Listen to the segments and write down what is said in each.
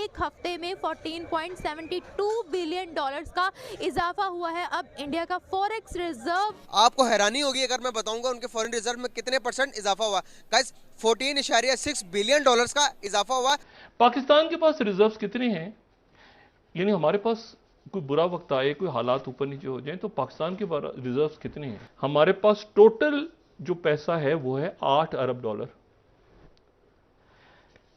एक हफ्ते में 14.72 बिलियन डॉलर्स का इजाफा हुआ है। अब इंडिया का फॉरेक्स रिजर्व, आपको हैरानी होगी अगर मैं बताऊंगा उनके फॉरेन रिजर्व में कितने % इजाफा हुआ। गाइस 14.6 बिलियन डॉलर्स का इजाफा हुआ। पाकिस्तान के पास रिजर्व्स कितने हैं, यानी हमारे पास कोई बुरा वक्त आए, कोई हालात ऊपर नीचे हो जाए तो पाकिस्तान के रिजर्व्स कितने हैं? हमारे पास टोटल जो पैसा है वो है 8 अरब डॉलर।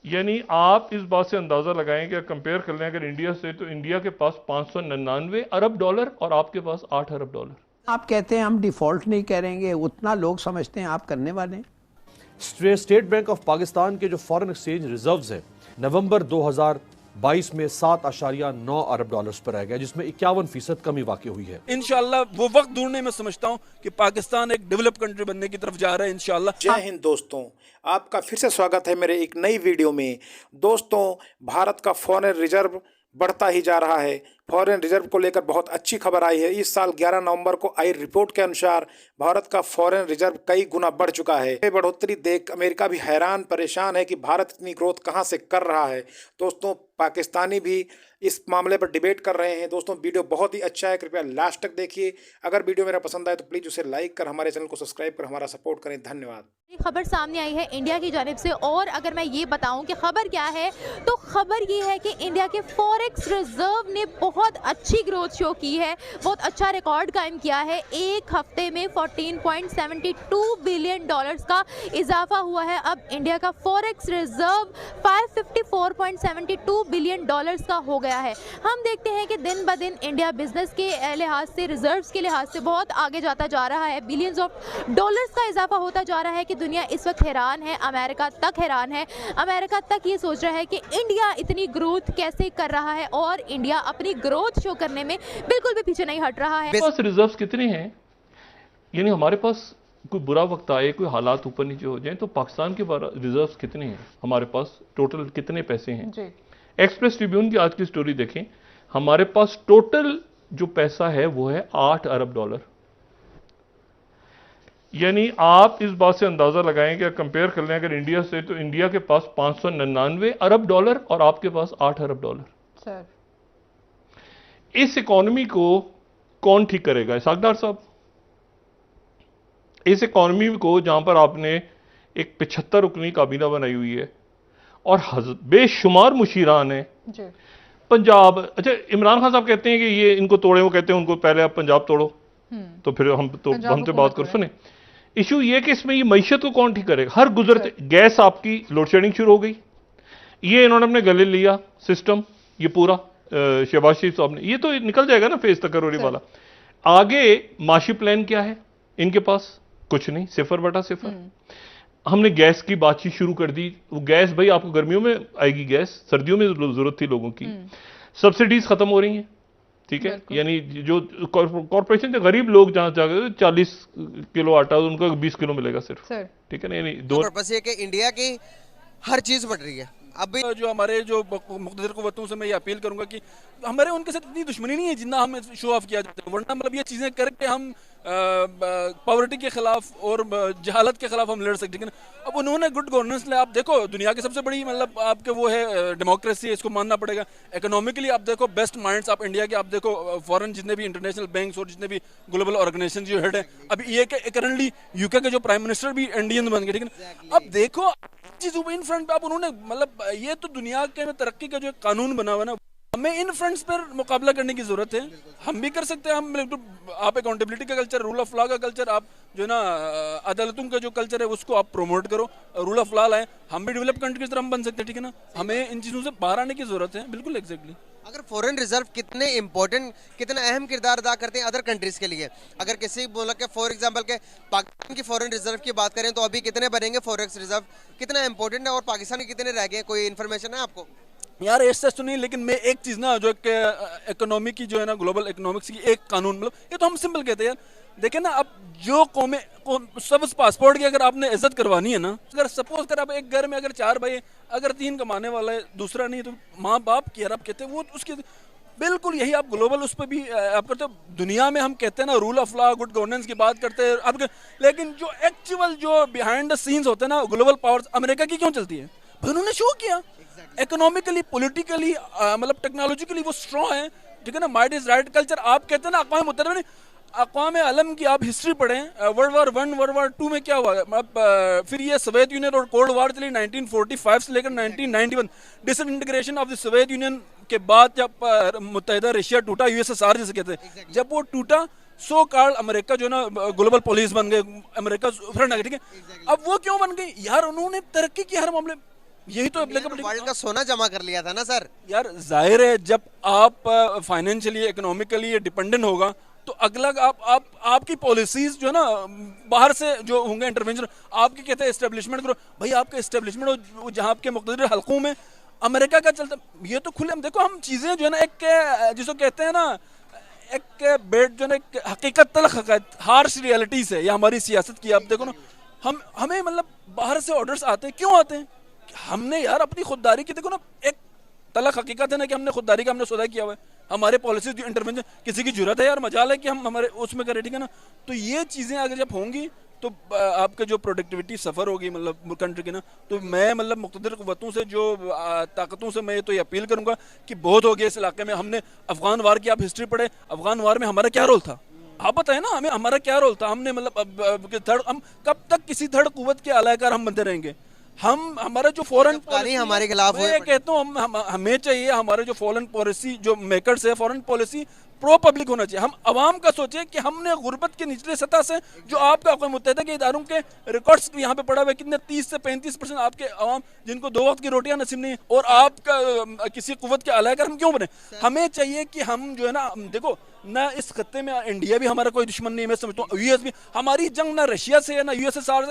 यानी आप इस बात से अंदाजा लगाएं कि कंपेयर कर लें अगर इंडिया से, तो इंडिया के पास 599 अरब डॉलर और आपके पास 8 अरब डॉलर। आप कहते हैं हम डिफॉल्ट नहीं करेंगे, उतना लोग समझते हैं आप करने वाले हैं। स्टेट बैंक ऑफ पाकिस्तान के जो फॉरेन एक्सचेंज रिजर्व्स हैं नवंबर 2022 में 7.9 अरब डॉलर्स पर आ गया, जिसमें 51% कमी वाकई हुई है। इंशाल्लाह वो वक्त दूर नहीं, मैं समझता हूं कि पाकिस्तान एक डेवलप कंट्री बनने की तरफ जा रहा है इंशाल्लाह। जय हिंद दोस्तों, आपका फिर से स्वागत है मेरे एक नई वीडियो में। दोस्तों, भारत का फॉरेन रिजर्व बढ़ता ही जा रहा है। फॉरेन रिजर्व को लेकर बहुत अच्छी खबर आई है। इस साल 11 नवंबर को आई रिपोर्ट के अनुसार भारत का फॉरेन रिजर्व कई गुना बढ़ चुका है। ये बढ़ोतरी देख अमेरिका भी हैरान परेशान है कि भारत इतनी ग्रोथ कहां से कर रहा है। दोस्तों, पाकिस्तानी भी इस मामले पर डिबेट कर रहे हैं। दोस्तों, वीडियो बहुत ही अच्छा है, कृपया लास्ट तक देखिए। अगर वीडियो मेरा पसंद आए तो प्लीज़ उसे लाइक कर हमारे चैनल को सब्सक्राइब कर हमारा सपोर्ट करें। धन्यवाद। खबर सामने आई है इंडिया की जानिब से, और अगर मैं ये बताऊं कि खबर क्या है तो खबर ये है कि इंडिया के फॉरेक्स रिजर्व ने बहुत अच्छी ग्रोथ शो की है, बहुत अच्छा रिकॉर्ड कायम किया है। एक हफ्ते में 14.72 बिलियन डॉलर्स का इजाफा हुआ है। अब इंडिया का फॉरेक्स रिजर्व 554.72 बिलियन डॉलर्स का हो गया है। हम देखते हैं कि दिन ब दिन इंडिया बिजनेस के लिहाज से, रिजर्व्स के लिहाज से बहुत आगे जाता जा रहा है। बिलियंस ऑफ डॉलर्स का इजाफा होता जा रहा है कि दुनिया इस वक्त हैरान है, अमेरिका तक हैरान है। अमेरिका तक ये सोच रहा है कि इंडिया इतनी ग्रोथ कैसे कर रहा है, और इंडिया अपनी ग्रोथ शो करने में बिल्कुल भी पीछे नहीं हट रहा है। हमारे पास रिजर्व्स कितने हैं, यानी हमारे पास कोई बुरा वक्त आए, कोई हालात ऊपर नीचे हो जाए तो पाकिस्तान के रिजर्व्स कितने हैं, हमारे पास टोटल कितने पैसे हैं जी। एक्सप्रेस ट्रिब्यून की आज की स्टोरी देखें। हमारे पास टोटल जो पैसा है वो है 8 अरब डॉलर। यानी आप इस बात से अंदाजा लगाएं कि कंपेयर कर लें अगर इंडिया से, तो इंडिया के पास 599 अरब डॉलर और आपके पास 8 अरब डॉलर। सर, इस इकॉनमी को कौन ठीक करेगा? इसाकदार साहब, इस इकॉनमी को जहां पर आपने एक 75 रुकनी काबीना बनाई हुई है और बेशुमार मुशीरान है जी। पंजाब, अच्छा इमरान खान साहब कहते हैं कि ये इनको तोड़े, वो कहते हैं उनको पहले आप पंजाब तोड़ो, तो फिर हम तो बात करो। सुने, इशू ये कि इसमें ये मईशत को कौन ठीक करेगा? हर गुजरते गैस आपकी लोड शेडिंग शुरू हो गई, ये इन्होंने अपने गले लिया सिस्टम, ये पूरा शहबाज शरीफ साहब ने, ये तो निकल जाएगा ना फेज तकर्री वाला। आगे माशी प्लान क्या है इनके पास? कुछ नहीं, 0/0। हमने गैस की बातचीत शुरू कर दी। वो गैस भाई आपको गर्मियों में आएगी गैस, सर्दियों में जरूरत थी लोगों की। सब्सिडीज खत्म हो रही हैं, ठीक है, यानी जो कॉर्पोरेशन के गरीब लोग जहां जाकर 40 किलो आटा उनको 20 किलो मिलेगा सिर्फ, ठीक है ना। यानी दो पर्पस ये कि इंडिया की हर चीज बढ़ रही है। अभी जो हमारे जो मुख्तलिफ क़ुव्वतों से मैं ये अपील करूंगा कि हमारे उनके साथ इतनी दुश्मनी नहीं है जितना हमें शो ऑफ किया जाता है, वरना मतलब ये चीज़ें करके हम पॉवर्टी के खिलाफ और जहालत के खिलाफ हम लड़ सकते हैं। अब उन्होंने गुड गवर्नेंस ले, आप देखो दुनिया की सबसे बड़ी मतलब आपके वो है डेमोक्रेसी, इसको मानना पड़ेगा। इकोनॉमिकली आप देखो बेस्ट माइंड्स आप इंडिया के, आप देखो फॉरेन जितने भी इंटरनेशनल बैंक्स और जितने भी ग्लोबल ऑर्गेनाइजेशन जो हेड है, अभी ये करंटली यूके के जो प्राइम मिनिस्टर भी इंडियन बन गए, ठीक है। अब देखो चीज़ इन फ्रंट पे आप उन्होंने मतलब ये तो दुनिया के तरक्की का जो कानून बना हुआ ना, हमें इन फ्रंट्स पर मुकाबला करने की जरूरत है। हम भी कर सकते हैं, हम आप अकाउंटेबिलिटी का कल्चर, रूल ऑफ लॉ का कल्चर, आप जो है ना अदालतों का जो कल्चर है उसको आप प्रमोट करो, रूल ऑफ लॉ लाए, हम भी डेवलप कंट्री की तरह हम बन सकते हैं, ठीक है ना। हमें इन चीज़ों से बाहर आने की जरूरत है, बिल्कुल एग्जैक्टली। अगर फॉरेन रिजर्व कितने इंपॉर्टेंट, कितना अहम किरदार अदा करते हैं अदर कंट्रीज के लिए, अगर किसी मुल्क के फॉर एग्जांपल के पाकिस्तान की फॉरेन रिजर्व की बात करें तो अभी कितने बनेंगे फॉरेक्स रिजर्व, कितना इंपॉर्टेंट है, और पाकिस्तान के कितने रह गए? कोई इन्फॉर्मेशन है आपको? यार ऐसा तो नहीं, लेकिन मैं एक चीज़ ना जो इकोनॉमी की जो है ना ग्लोबल इकोनॉमिक्स की एक कानून, मतलब ये तो हम सिंपल कहते हैं यार। देखें ना, अब जो कौमें सब पासपोर्ट की अगर आपने इज्जत करवानी है ना, अगर सपोज कर आप एक घर में अगर 4 भाई, अगर 3 कमाने वाला है दूसरा नहीं, तो माँ बाप की यार आप कहते हैं वो उसके बिल्कुल यही आप ग्लोबल उस पर भी आप करते हो। दुनिया में हम कहते हैं ना rule of law, good governance की बात करते हैं आप, लेकिन जो एक्चुअल जो बिहाइंड द सीन्स होते हैं ना ग्लोबल पावर्स, अमेरिका की क्यों चलती है? उन्होंने शो किया इकोनॉमिकली, पॉलिटिकली, मतलब टेक्नोलॉजिकली वो स्ट्रॉन्ग है, ठीक है ना। माइट इज राइट कल्चर, आप कहते हैं ना अक़वाम मुत्तहिदा में, अक़वाम आलम की आप हिस्ट्री पढ़ें, वर्ल्ड वार 1, वर्ल्ड वार 2 में क्या हुआ, फिर ये सोवियत यूनियन और कोल्ड वार चली 1945 से लेकर 1991, disintegration of the Soviet union के बाद जब मुत्तहिदा रशिया टूटा, यूएसएसआर जिसे कहते हैं, जब वो टूटा, सो कार्ल अमेरिका जो ना ग्लोबल पुलिस बन गए, अमेरिका फ्रंट आ गए, ठीक है। अब वो क्यों बन गई यार, उन्होंने तरक्की की हर मामले, यही तो एप्लीकेबल, वर्ल्ड का सोना जमा कर लिया था ना सर। यार जाहिर है जब आप फाइनेंशियली, इकोनॉमिकली डिपेंडेंट होगा तो अगला आपकी पॉलिसीज जो है ना बाहर से जो होंगे इंटरवेंशन, आपके कहते हैं एस्टेब्लिशमेंट करो, भाई आपका एस्टेब्लिशमेंट हो जहाँ आपके मुख्तलिफ हलकों में अमेरिका का चलता, ये तो खुले हम देखो, हम चीज़ें जो है ना एक जिसको कहते हैं ना एक बेट जो है ना एक हकीकत तलख हार्श रियलिटी से, या हमारी सियासत की आप देखो ना, हमें मतलब बाहर से ऑर्डर्स आते हैं, क्यों आते हैं, हमने यार अपनी खुददारी की देखो ना, एक तलख हकीकत है ना कि हमने खुददारी का हमने सौदा किया हुआ है, हमारे पॉलिसी जो इंटरवेंशन, किसी की जरूरत है यार, मजाल है कि हम हमारे उसमें करें, ठीक है ना। तो ये चीज़ें अगर जब होंगी तो आपके जो प्रोडक्टिविटी सफ़र होगी मतलब कंट्री की ना, तो मैं मतलब मुख्तलिफ क़ुव्वतों से जो ताकतों से मैं तो ये अपील करूँगा कि बहुत हो गया इस इलाके में। हमने अफ़गान वार की आप हिस्ट्री पढ़े, अफ़गान वार में हमारा क्या रोल था, आप बताएं ना हमें, हमारा क्या रोल था, हमने मतलब हम कब तक किसी थर्ड कुव्वत के अलाकार हम बनते रहेंगे, हम हमारा जो फॉरेन पॉलिसी हमारे खिलाफ मैं कहता हूँ हमें चाहिए, हमारे जो फॉरेन पॉलिसी जो मेकर्स है, फॉरेन पॉलिसी प्रो पब्लिक होना चाहिए। हम आवाम का सोचे कि हमने गुर्बत के निचले सतह से जो आपका अक़वाम मुत्तहिदा के इदारों के रिकॉर्ड्स यहाँ पे पड़ा हुआ है, कितने 30 से 35% आपके अवाम जिनको 2 वक्त की रोटियां नसीब नहीं है, और आपका किसी कुव्वत के अलाकार हम क्यों बने। हमें चाहिए कि हम जो है ना, देखो ना इस खत्ते में इंडिया भी हमारा कोई दुश्मन नहीं है, मैं समझता हूँ यूएस भी, हमारी जंग ना रशिया से है ना यूएसएसआर से,